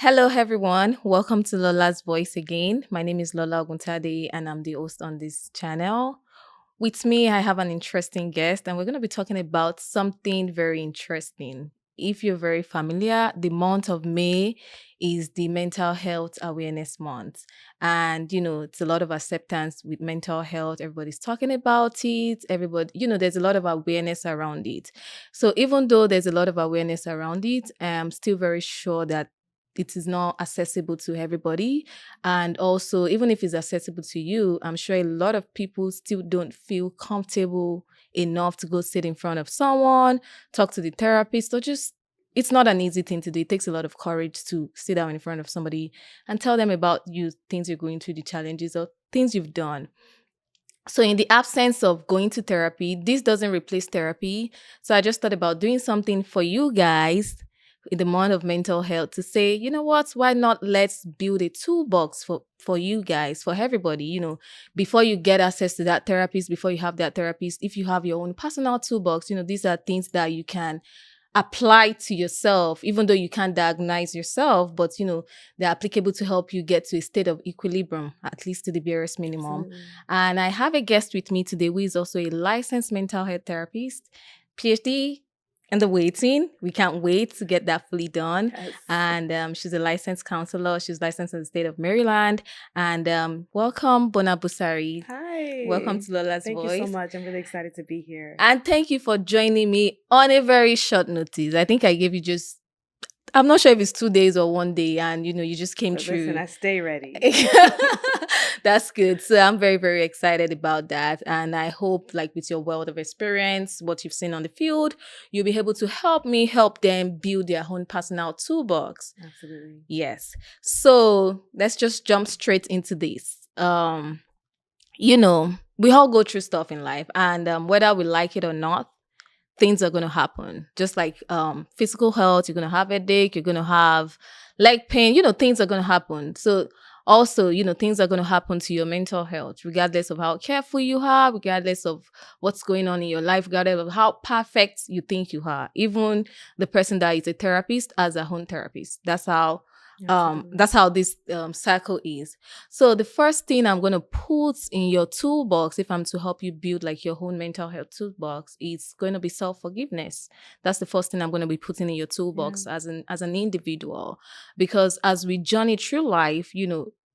Hello, everyone. Welcome to Lola's Voice again. My name is Lola Oguntade, and I'm the host on this channel. With me, I have an interesting guest, and we're going to be talking about something very interesting. If you're very familiar, the month of May is the Mental Health Awareness Month. And, it's a lot of acceptance with mental health. Everybody's talking about it. Everybody, there's a lot of awareness around it. So, even though there's a lot of awareness around it, I'm still very sure that it is not accessible to everybody. And also, even if it's accessible to you, I'm sure a lot of people still don't feel comfortable enough to go sit in front of someone, talk to the therapist, or just it's not an easy thing to do. It takes a lot of courage to sit down in front of somebody and tell them about you, things you're going through, the challenges or things you've done. So, in the absence of going to therapy, this doesn't replace therapy. So, I just thought about doing something for you guys in the month of mental health to say, you know what, why not let's build a toolbox for you guys, for everybody, before you get access to that therapist, before you have that therapist, if you have your own personal toolbox, these are things that you can apply to yourself, even though you can't diagnose yourself, but they're applicable to help you get to a state of equilibrium, at least to the barest minimum. Absolutely. And I have a guest with me today who is also a licensed mental health therapist, PhD in the waiting. We can't wait to get that fully done. Yes. And she's a licensed counselor. She's licensed in the state of Maryland. And welcome, Bona Busari. Welcome Hi. to Lola's Thank you so Voice. much. I'm really excited to be here. And thank you for joining me on a very short notice. I think I gave you I'm not sure if it's 2 days or one day, and you just came But listen, through. I stay ready. That's good. So I'm very, very excited about that. And I hope, like, with your wealth of experience, what you've seen on the field, you'll be able to help me help them build their own personal toolbox. Absolutely. Yes. So let's just jump straight into this. We all go through stuff in life, and whether we like it or not, things are going to happen. Just like physical health, you're going to have a headache, you're going to have leg pain, things are going to happen. So also, things are going to happen to your mental health, regardless of how careful you are, regardless of what's going on in your life, regardless of how perfect you think you are. Even the person that is a therapist as a own therapist. Absolutely. That's how this cycle is. So the first thing I'm going to put in your toolbox, if I'm to help you build like your own mental health toolbox, is going to be self-forgiveness. That's the first thing I'm going to be putting in your toolbox Yeah. as an individual, because as we journey through life,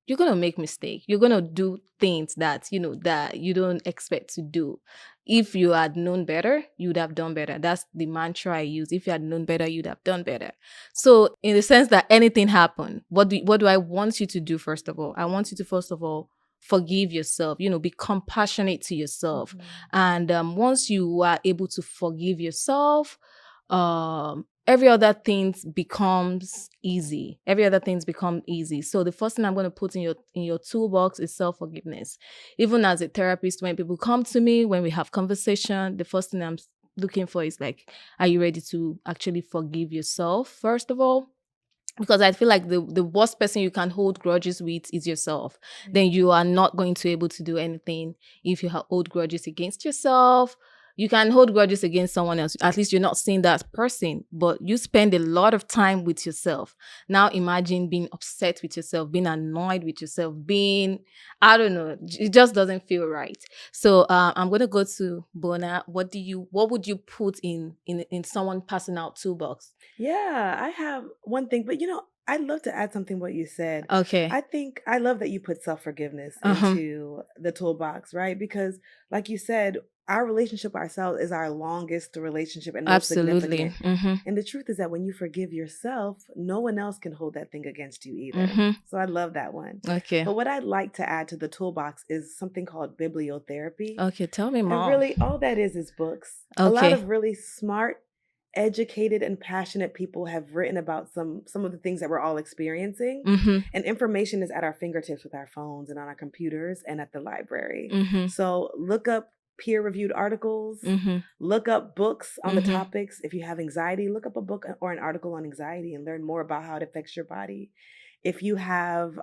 you're going to make mistakes. You're going to do things that you don't expect to do. If you had known better, you would have done better. That's the mantra I use. If you had known better, you'd have done better. So, in the sense that anything happened, what do I want you to do? First of all, I want you to first of all forgive yourself. Be compassionate to yourself, Mhm. and once you are able to forgive yourself, every other things becomes easy. Every other things become easy. So the first thing I'm going to put in your toolbox is self forgiveness. Even as a therapist, when people come to me, when we have conversation, the first thing I'm looking for is like, are you ready to actually forgive yourself, first of all? Because I feel like the worst person you can hold grudges with is yourself. Then you are not going to be able to do anything if you hold grudges against yourself. You can hold grudges against someone else. At least you're not seeing that person, but you spend a lot of time with yourself. Now imagine being upset with yourself, being annoyed with yourself, I don't know, it just doesn't feel right. So I'm gonna go to Bona. What would you put in someone passing out toolbox? Yeah, I have one thing, but I'd love to add something what you said. Okay. I love that you put self-forgiveness Uh-huh. into the toolbox, right? Because like you said, our relationship with ourselves is our longest relationship and most Absolutely. significant. Mm-hmm. And the truth is that when you forgive yourself, no one else can hold that thing against you either. Mm-hmm. So I love that one. Okay. But what I'd like to add to the toolbox is something called bibliotherapy. Okay. Tell me And more. really, all that is books. A lot Okay. of really smart, educated, and passionate people have written about some of the things that we're all experiencing. Mm-hmm. And information is at our fingertips with our phones and on our computers and at the library. Mm-hmm. So look up peer-reviewed articles, Mm-hmm. look up books on the Mm-hmm. topics. If you have anxiety, look up a book or an article on anxiety and learn more about how it affects your body. If you have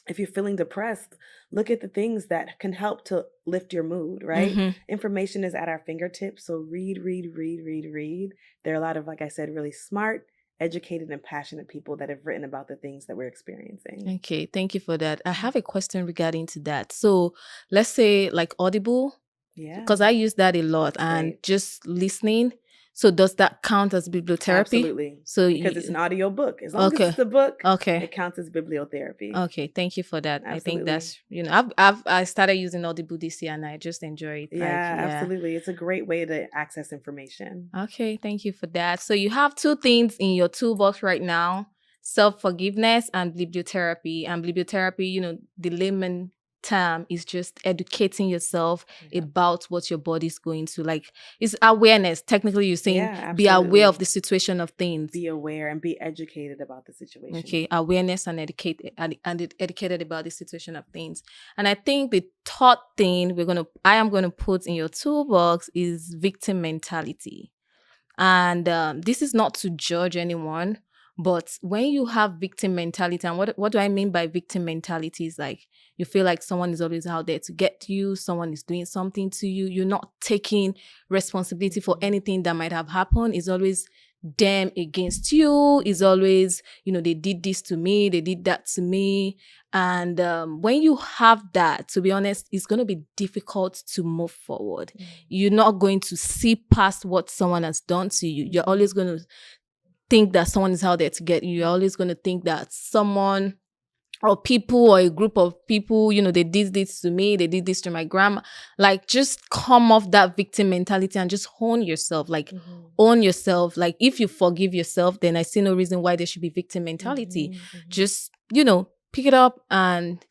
if you're feeling depressed, look at the things that can help to lift your mood, right? Mm-hmm. Information is at our fingertips. So read, read, read, read, read. There are a lot of, like I said, really smart, educated and passionate people that have written about the things that we're experiencing. Okay, thank you for that. I have a question regarding to that. So let's say like Audible, Yeah, because I use that a lot that's and great. just listening. So does that count as bibliotherapy? Absolutely. So Because it's an audio book. As long as okay, it's a book, okay, it counts as bibliotherapy. okay. Thank you for that. I think Absolutely. that's I started using Audible this year and I just enjoy it. Like Yeah, yeah. absolutely. It's a great way to access information. Okay, thank you for that. So you have two things in your toolbox right now: self-forgiveness and bibliotherapy. And bibliotherapy, the layman term is just educating yourself Yeah. about what your body's going to. Like it's awareness. Technically, you're saying Yeah, be aware of absolutely. the situation of things. Be aware and be educated about the situation. Okay, awareness and educated about the situation of things. And I think the third thing I am gonna put in your toolbox is victim mentality. And this is not to judge anyone, but when you have victim mentality, and what do I mean by victim mentality is like you feel like someone is always out there to get you, someone is doing something to you, you're not taking responsibility for Mhm. anything that might have happened. It's always them against you. It's Mhm. always, they did this to me, they did that to me. And when you have that, to be honest, it's going to be difficult to move forward. You're not going to see past what someone has done to you. You're Mhm. always going to think that someone is out there to get you. You're always going to think that someone or people or a group of people, they did this to me, they did this to my grandma. Like, just come off that victim mentality and just hone yourself. Like, Mhm. own yourself. Like, if you forgive yourself, then I see no reason why there should be victim mentality. Mhm. Mhm. Just, pick it up and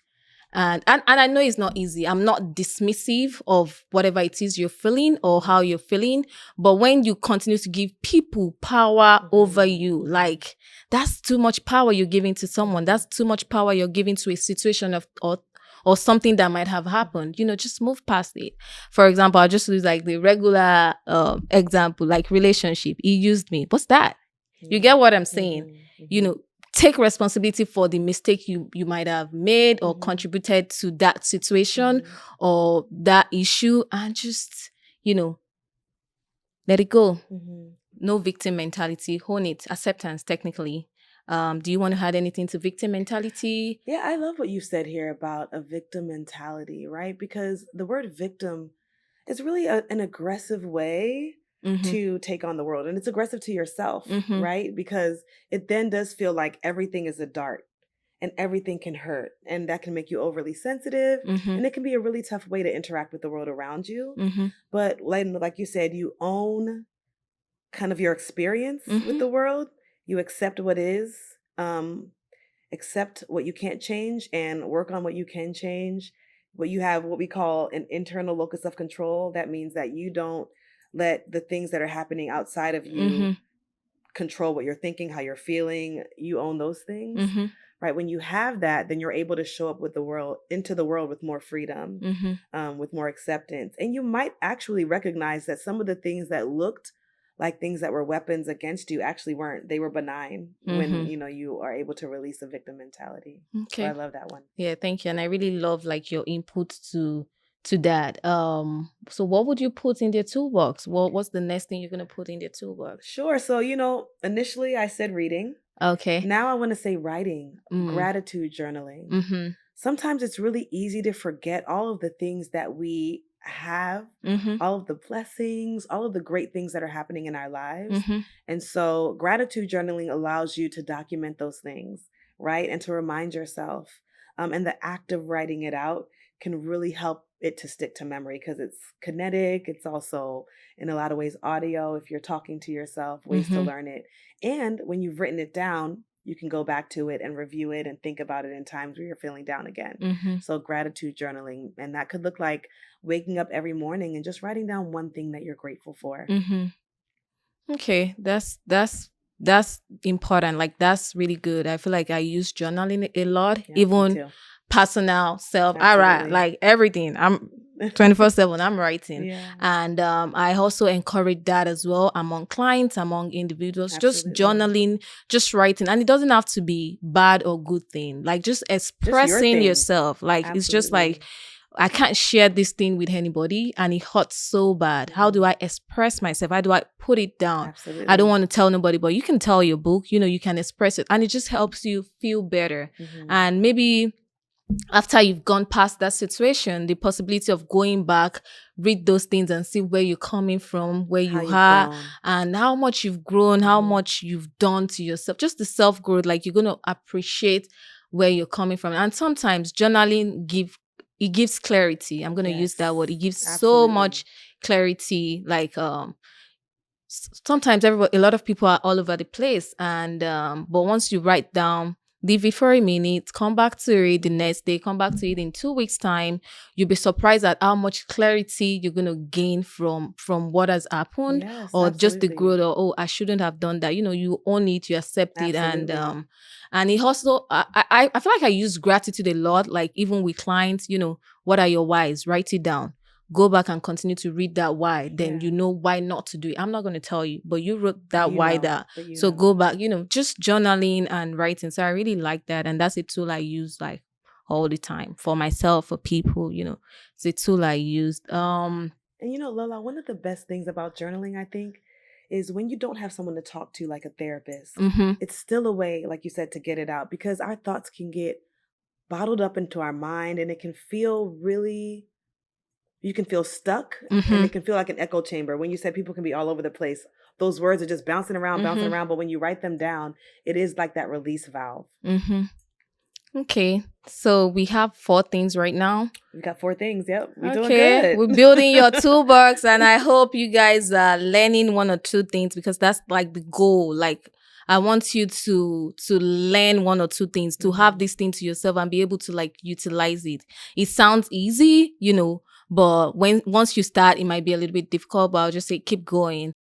I know it's not easy. I'm not dismissive of whatever it is you're feeling or how Mhm. you're feeling. But when you continue to give people power over Mhm. you, Mhm. like that's too much power you're giving to someone. Mhm. That's too much power you're giving to a situation or something that might have Mhm. happened. Just move past it. For example, I'll just use like the regular example, like relationship. He used me. What's that? You Yeah. get what I'm saying? Mhm. You Mhm. know, take responsibility for the mistake you might have made or Mhm. contributed to that situation Mhm. or that issue, and just let it go. Mhm. No victim mentality. Hone it. Acceptance, technically. Do you want to add anything to victim mentality? Yeah, I love what you said here about a victim mentality, right? Because the word victim is really an aggressive way Mm-hmm. to take on the world. And it's aggressive to yourself, Mm-hmm. right? Because it then does feel like everything is a dart and everything can hurt. And that can make you overly sensitive. Mm-hmm. And it can be a really tough way to interact with the world around you. Mm-hmm. But like you said, you own kind of your experience with Mm-hmm. the world. You accept what is. Accept what you can't change and work on what you can change. What you have, what we call an internal locus of control. That means that you don't let the things that are happening outside of you Mm-hmm. control what you're thinking, how you're feeling. You own those things, Mm-hmm. right? When you have that, then you're able to show up with the world, into the world with more freedom, Mm-hmm. with more acceptance. And you might actually recognize that some of the things that looked like things that were weapons against you actually weren't. They were benign when, Mm-hmm. you are able to release a victim mentality. So I Okay. love that one. Yeah, thank you. And I really love like your input to that. So what would you put in the toolbox? What's the next thing you're gonna put in the toolbox? Sure. So, initially I said reading. Okay. Now I want to say writing, Mm. gratitude journaling. Mm-hmm. Sometimes it's really easy to forget all of the things that we have, Mm-hmm. all of the blessings, all of the great things that are happening in our lives. Mm-hmm. And so, gratitude journaling allows you to document those things, right? And to remind yourself. And the act of writing it out can really help it to stick to memory because it's kinetic. It's also, in a lot of ways, audio. If you're talking to yourself, ways to Mm-hmm. learn it. And when you've written it down, you can go back to it and review it and think about it in times where you're feeling down again. Mm-hmm. So, gratitude journaling, and that could look like waking up every morning and just writing down one thing that you're grateful for. Mm-hmm. Okay. That's important. Like that's really good. I feel like I use journaling a lot, Yeah, me even too. personal self. I write Absolutely. like everything. I'm 24/7 I'm writing. Yeah, And I also encourage that as well among clients, among individuals, just absolutely. journaling, just writing. And it doesn't have to be bad or good thing, like just Just your expressing thing. yourself. Like it's just like Absolutely. I can't share this thing with anybody and it hurts so bad. How do Mhm. I express myself? How do I put it down? I don't Absolutely. want to tell nobody, but you can tell your book, you can express it and it just helps you feel better. Mhm. And maybe after you've gone past that situation, the possibility of going back, read those things and see where you're coming from, where How you you've are, grown. and how much you've grown, how Mhm. much you've done to yourself, just the self growth. Like you're gonna appreciate where you're coming from. And sometimes journaling gives clarity. I'm gonna use that word. Yes. It gives so Absolutely. much clarity. Like sometimes a lot of people are all over the place and but once you write down, leave it for a minute, come back to it the Mhm. next day, come back to it in 2 weeks time, you'll be surprised at how much clarity you're going to gain from what has happened, Yes, or just the absolutely. growth, or oh, I shouldn't have done that. You own it, you accept it. Absolutely. And it also I feel like I use gratitude a lot, like even with clients, what are your whys, write it down, go back and continue to read that why, then Yeah. you know why not to do it. I'm not going to tell you, but you wrote But that you why know. that. But you So know. go back, just journaling and writing. So I really like that. And that's a tool I use like all the time for myself, for people, it's a tool I used. And Lola, one of the best things about journaling, I think, is when you don't have someone to talk to like a therapist, Mm-hmm, it's still a way, like you said, to get it out because our thoughts can get bottled up into our mind and it can feel really, you can feel stuck and mm-hmm, it can feel like an echo chamber. When you said people can be all over the place, those words are just bouncing mm-hmm, around. But when you write them down, it is like that release valve. mm-hmm. Okay. So we have 4 things right now. We got 4 things. Yep. We doing Okay, good. we're building your toolbox, and I hope you guys are learning 1 or 2 things, because that's like the goal. Like, I want you to learn 1 or 2 things, to have Mhm. this thing to yourself and be able to like utilize it. It sounds easy, but once you start, it might be a little bit difficult. But I'll just say keep going.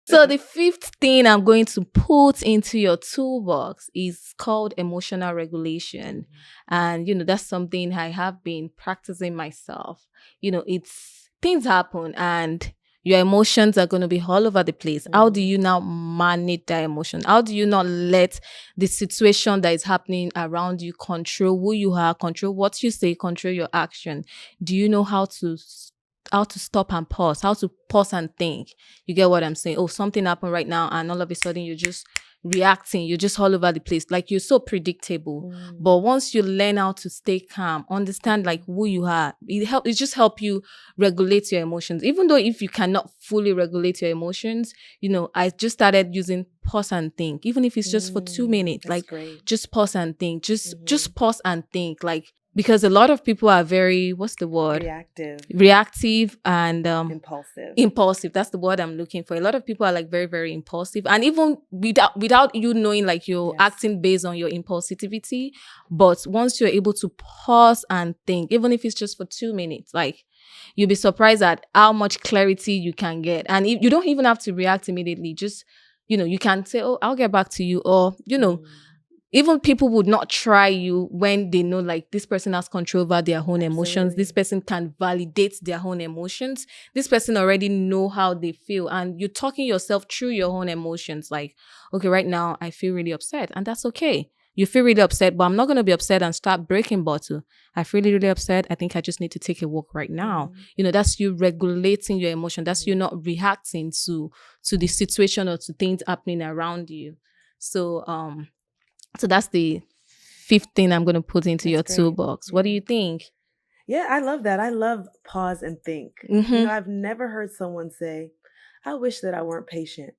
So the fifth thing I'm going to put into your toolbox is called emotional regulation. And that's something I have been practicing myself. It's things happen and your emotions are going to be all over the place. How do Mhm. you now manage that emotion? How do you not let the situation that is happening around you control who you are, control what you say, control your action? Do you know how to stop and pause, how to pause and think? You get what I'm saying? Oh, something happened right now, and all of a sudden you're just reacting. You're just all over the place. Like, you're so predictable. Mm. But once you learn how to stay calm, understand like Mhm. who you are, it just help you regulate your emotions. Even though if you cannot fully regulate your emotions, I just started using pause and think. Even if it's just for 2 minutes, That's like great. just pause and think. Just Mhm. pause and think. Like, because a lot of people are very, what's the word? Reactive, Reactive and impulsive. impulsive. That's the word I'm looking for. A lot of people are like very, very impulsive, and even without you knowing, like you're Yes. acting based on your impulsivity. But once you're able to pause and think, even if it's just for 2 minutes, like, you'll be surprised at how much clarity you can get. And you don't even have to react immediately. Just, you can say, oh, I'll get back to you. Or, Mm. even people would not try you when they know like this person has control over their own emotions. This Absolutely. person can validate their own emotions. This person already know how they feel, and you're talking yourself through your own emotions. Like, okay, right now I feel really upset, and that's okay. You feel really upset, but I'm not going to be upset and start breaking bottle. I feel really, really upset. I think I just need to take a walk right now. Mhm. That's you regulating your emotion. That's you Mhm. not reacting to the situation or to things happening around you. So that's the fifth thing I'm going to put into That's your great. toolbox. What do Yeah. you think? Yeah, I love that. I love pause and think. Mm-hmm. I've never heard someone say, I wish that I weren't patient.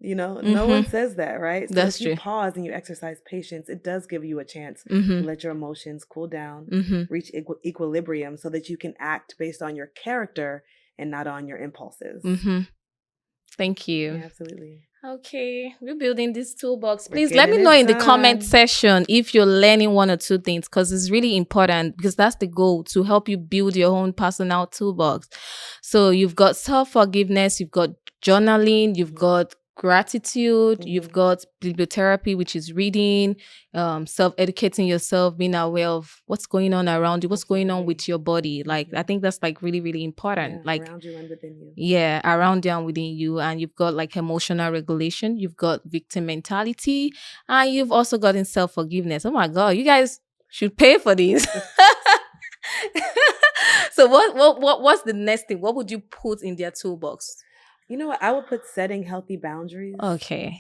No one Mm-hmm. says that, right? So That's if you true. pause and you exercise patience, it does give you a chance to Mm-hmm. let your emotions cool down, Mm-hmm. reach equilibrium so that you can act based on your character and not on your impulses. Mm-hmm. Thank you. Yeah, absolutely. Okay, we're building this toolbox. We're Please let me getting know it in the comment done. section if you're learning 1 or 2 things, because it's really important, because that's the goal, to help you build your own personal toolbox. So you've got self-forgiveness, you've got journaling, you've Mhm. got gratitude, you've Mhm. got bibliotherapy, which is reading, self-educating yourself, being aware of what's going on around you, what's going on Absolutely. with your body. Like I Mhm. think that's like really, really important. Yeah, Like, around you and within you. yeah, around you and within you. And you've got like emotional regulation, you've got victim mentality, and you've also gotten self-forgiveness. Oh my god, you guys should pay for these. So what's the next thing? What would you put in their toolbox? You know what? I would put setting healthy boundaries. Okay.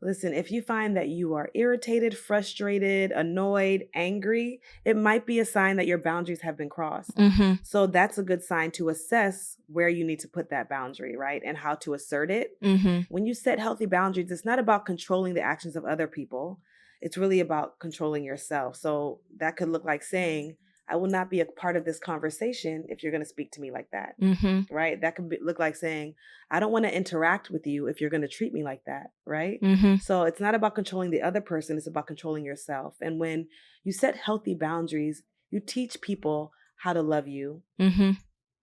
Listen, if you find that you are irritated, frustrated, annoyed, angry, it might be a sign that your boundaries have been crossed. Mm-hmm. So that's a good sign to assess where you need to put that boundary, right? And how to assert it. Mm-hmm. When you set healthy boundaries, it's not about controlling the actions of other people. It's really about controlling yourself. So that could look like saying, I will not be a part of this conversation if you're going to speak to me like that. Mm-hmm. Right? That could look like saying, I don't want to interact with you if you're going to treat me like that. Right? Mm-hmm. So it's not about controlling the other person, it's about controlling yourself. And when you set healthy boundaries, you teach people how to love you, Mm-hmm.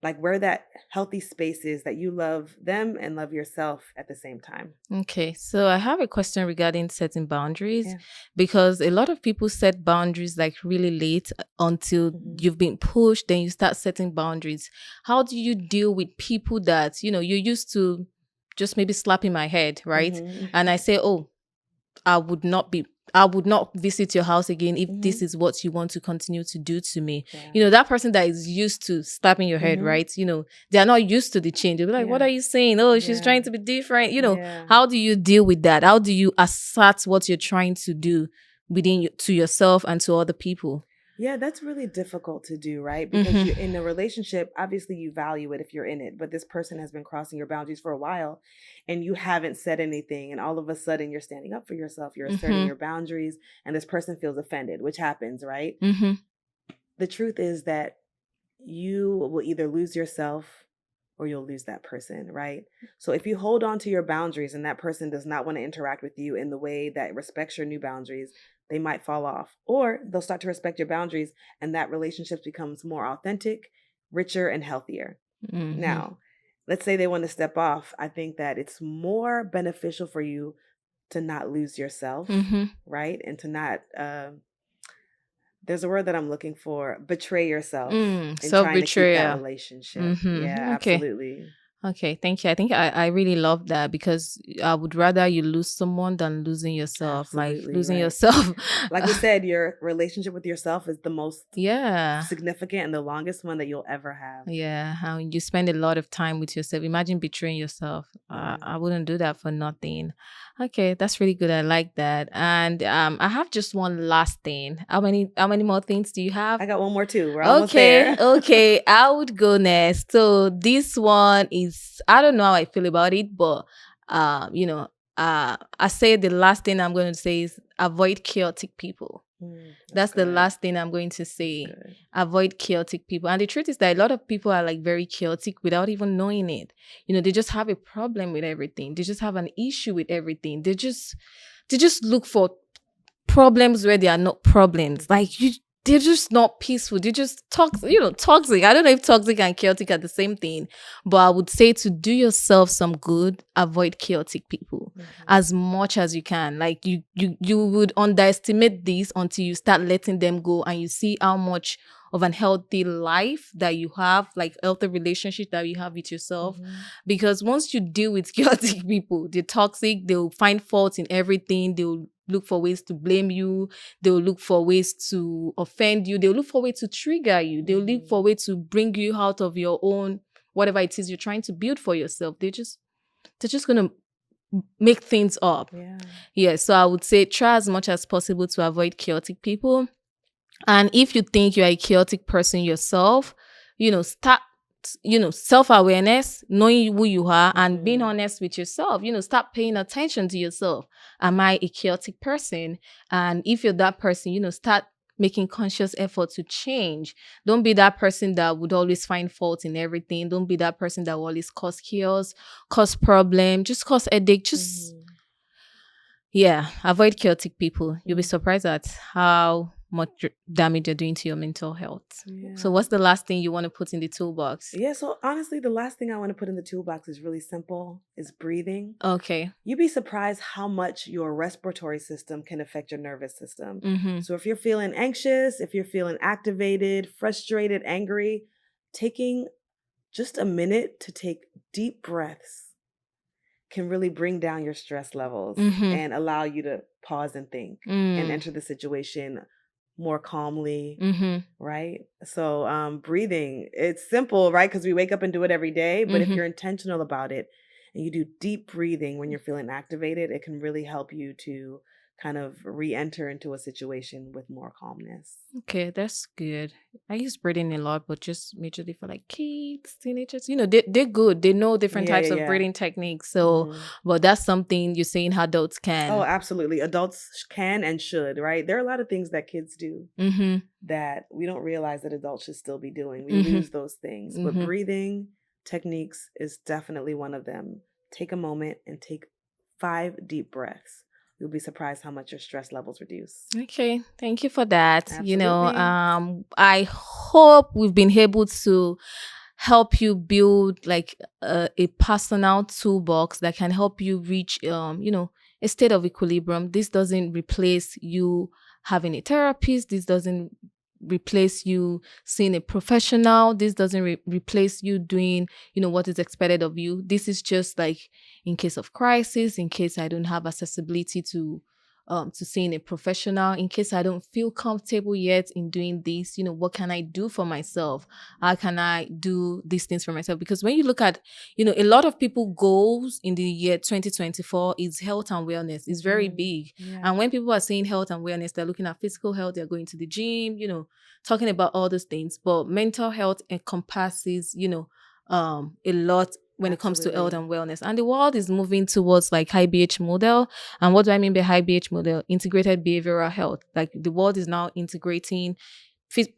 like where that healthy space is that you love them and love yourself at the same time. Okay, so I have a question regarding setting boundaries Yeah. because a lot of people set boundaries like really late until Hmm. you've been pushed, then you start setting boundaries. How do you deal with people that, you're used to just maybe slapping my head, right? Hmm. And I say, oh, I would not be I would not visit your house again if this Hmm. is what you want to continue to do to me. Yeah. That person that is used to slapping your head, Hmm. right? They are not used to the change. They'll be like, what Yeah. are you saying? Oh, she's Yeah. trying to be different. Yeah. How do you deal with that? How do you assert what you're trying to do within you, to yourself and to other people? Yeah, that's really difficult to do, right? Because Mm-hmm. you're in a relationship, obviously you value it if you're in it, but this person has been crossing your boundaries for a while and you haven't said anything. And all of a sudden you're standing up for yourself, you're asserting Mm-hmm. your boundaries, and this person feels offended, which happens, right? Mm-hmm. The truth is that you will either lose yourself or you'll lose that person, right? So if you hold on to your boundaries and that person does not want to interact with you in the way that respects your new boundaries, they might fall off. Or they'll start to respect your boundaries and that relationship becomes more authentic, richer, and healthier. Mm-hmm. Now, let's say they want to step off. I think that it's more beneficial for you to not lose yourself, Mm-hmm. right? And to not there's a word that I'm looking for, betray yourself in Self trying to keep that betrayal. relationship. Yeah, Mm-hmm. Okay. absolutely. Okay, thank you. I think I really love that because I would rather you lose someone than losing yourself. Like Absolutely, losing right. yourself. Like we said, your relationship with yourself is the most Yeah. significant and the longest one that you'll ever have. Yeah. How you spend a lot of time with yourself. Imagine betraying yourself. Yeah. I wouldn't do that for nothing. Okay, that's really good. I like that. And I have just one last thing. How many more things do you have? I got one more too. We're almost Okay, there. okay. I would go next. So this one is I don't know how I feel about it, but I say the last thing I'm going to say is avoid chaotic people. That's That's the good. last thing I'm going to That's say. good. Avoid chaotic people. And the truth is that a lot of people are like very chaotic without even knowing it. They just have a problem with everything. They just have an issue with everything. They just look for problems where they are not problems. Mhm. They're just not peaceful. They're just toxic. Toxic. I don't know if toxic and chaotic are the same thing, but I would say to do yourself some good, avoid chaotic people Mhm. as much as you can. Like you would underestimate this until you start letting them go and you see how much of an healthy life that you have, like healthy relationship that you have with yourself. Mhm. Because once you deal with chaotic people, they're toxic, they'll find fault in everything, they'll look for ways to blame you, they'll look for ways to offend you, they'll look for ways to trigger you, they'll look for Mhm. ways to bring you out of your own whatever it is you're trying to build for yourself. They're just gonna make things up. Yeah. Yeah, so I would say try as much as possible to avoid chaotic people. And if you think you're a chaotic person yourself, start, self awareness, knowing who you are and being Mhm. honest with yourself. Start paying attention to yourself. Am I a chaotic person? And if you're that person, start making conscious effort to change. Don't be that person that would always find fault in everything. Don't be that person that will always cause chaos, cause problem, just cause headache. Just Mhm. yeah, avoid chaotic people. You'll be Mhm. surprised at how much damage you're doing to your mental health. So, Yeah. what's the last thing you want to put in the toolbox? Yeah, so honestly, the last thing I want to put in the toolbox is really simple, is breathing. Okay. You'd be surprised how much your respiratory system can affect your nervous system. Mm-hmm. So if you're feeling anxious, if you're feeling activated, frustrated, angry, taking just a minute to take deep breaths can really bring down your stress levels Mm-hmm. and allow you to pause and think and Mm. enter the situation more calmly, Mm-hmm. right? So breathing, it's simple, right? Because we wake up and do it every day, but if Mm-hmm. you're intentional about it and you do deep breathing when you're feeling activated, it can really help you to kind of re-enter into a situation with more calmness. Okay, that's good. I use breathing a lot, but just majorly for like kids, teenagers. They're good. They know different Yeah, types yeah, of yeah. breathing techniques. So, Hmm. but that's something you're saying adults Oh, can. absolutely. Adults can and should, right? There are a lot of things that kids do Mm-hmm. that we don't realize that adults should still be doing. We Mm-hmm. lose those things. But Mm-hmm. breathing techniques is definitely one of them. Take a moment and take 5 deep breaths. You'll be surprised how much your stress levels reduce. Okay, thank you for that. Absolutely. I hope we've been able to help you build like a personal toolbox that can help you reach a state of equilibrium. This doesn't replace you having a therapist. This doesn't replace you seeing a professional. This doesn't replace you doing what is expected of you. This is just like in case of crisis, in case I don't have accessibility to seeing a professional, in case I don't feel comfortable yet in doing this, what can I do for myself? How can I do these things for myself? Because when you look at, a lot of people goals in the year 2024 is health and wellness. It's very Mhm. big. Yeah. And when people are saying health and wellness, they're looking at physical health, they're going to the gym, talking about all those things. But mental health encompasses, a lot when it comes to health Absolutely. and wellness. And the world is moving towards like IBH model. And what do I mean by IBH model? Integrated behavioral health. Like the world is now integrating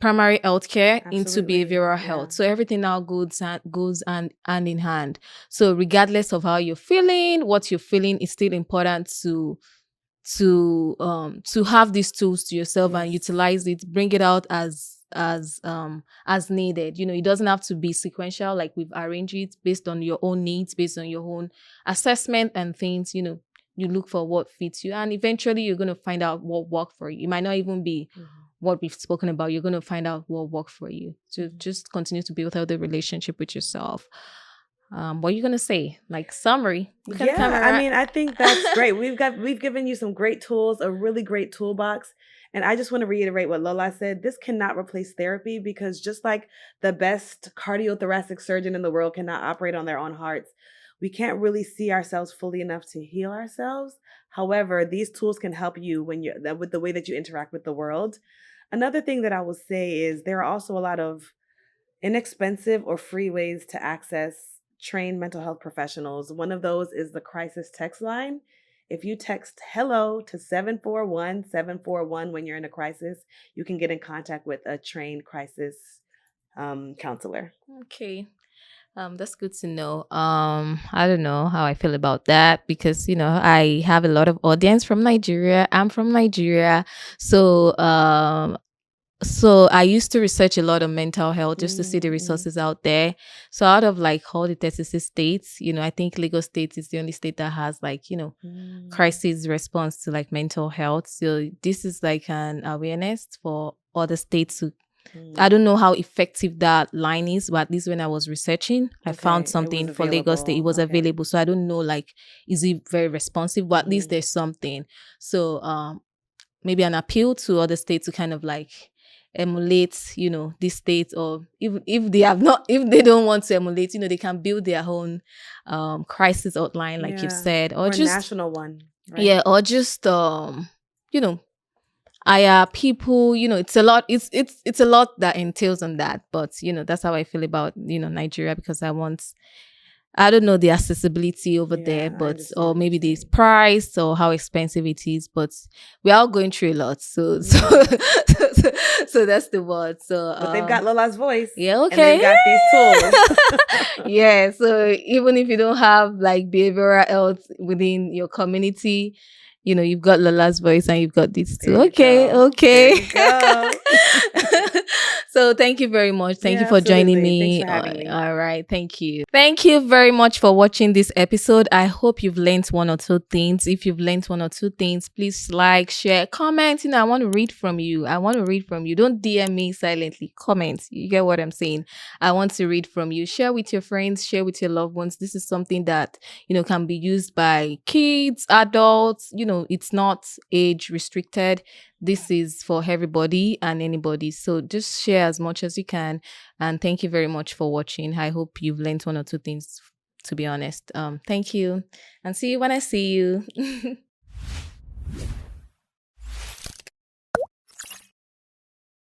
primary healthcare into Absolutely. behavioral Yeah. health. So everything now goes hand in hand. So regardless of how you're feeling, what you're feeling is still important to have these tools to yourself and Yes. utilize it, bring it out as needed. It doesn't have to be sequential, like we've arranged it based on your own needs, based on your own assessment and things. You look for what fits you, and eventually you're going to find out what worked for you. It might not even be Mhm. what we've spoken about. You're going to find out what worked for you. So Mhm. just continue to build healthy relationship with yourself. What are you going to say, like summary? Look at the Yeah, I camera. mean, I think that's great. We've given you some great tools, a really great toolbox. And I just want to reiterate what Lola said. This cannot replace therapy because just like the best cardiothoracic surgeon in the world cannot operate on their own hearts, we can't really see ourselves fully enough to heal ourselves. However, these tools can help you with the way that you interact with the world. Another thing that I will say is there are also a lot of inexpensive or free ways to access trained mental health professionals. One of those is the crisis text line. If you text hello to 741-741 when you're in a crisis, you can get in contact with a trained crisis counselor. Okay. That's good to know. I don't know how I feel about that because I have a lot of audience from Nigeria. I'm from Nigeria, so I used to research a lot on mental health just to see the Mm-hmm. resources out there. So out of like all the 36 states, I think Lagos State is the only state that has like Mm-hmm. crisis response to like mental health. So this is like an awareness for other states to. I don't know how effective that line is, but at least when I was researching, I found Okay, it was something for Lagos State. It available. was Okay. available. So I don't know, like, is it very responsive? But at least Mm-hmm. there's something. So maybe an appeal to other states to kind of like emulate, this state, or if they have not, if they don't want to emulate, they can build their own crisis outline, like you've Yeah, said, or or a just national one, yeah, right? or just you know hire people. It's a lot that entails on that, but that's how I feel about Nigeria, because I don't know the accessibility over there, Yeah, I but or understand what you're maybe the saying. price or how expensive it is, but we're all going through a lot. So Yeah. so that's the word. So But they've got Lola's voice yeah, and they've okay. got these tools. Yeah, so even if you don't have like behavioral health within your community, You've got Lola's voice and you've got this too. There you Okay, go. There okay. you go. So thank you very much. Thank you Yeah, for joining absolutely. Thanks me. for having me. All right, thank you. Thank you very much for watching this episode. I hope you've learned one or two things. If you've learned one or two things, please like, share, comment. I want to read from you. I want to read from you. Don't DM me silently. Comment. You get what I'm saying? I want to read from you. Share with your friends, share with your loved ones. This is something that, can be used by kids, adults. It's not age restricted. This is for everybody and anybody. So just share as much as you can. And thank you very much for watching. I hope you've learned one or two things, to be honest. Thank you. And see you when I see you.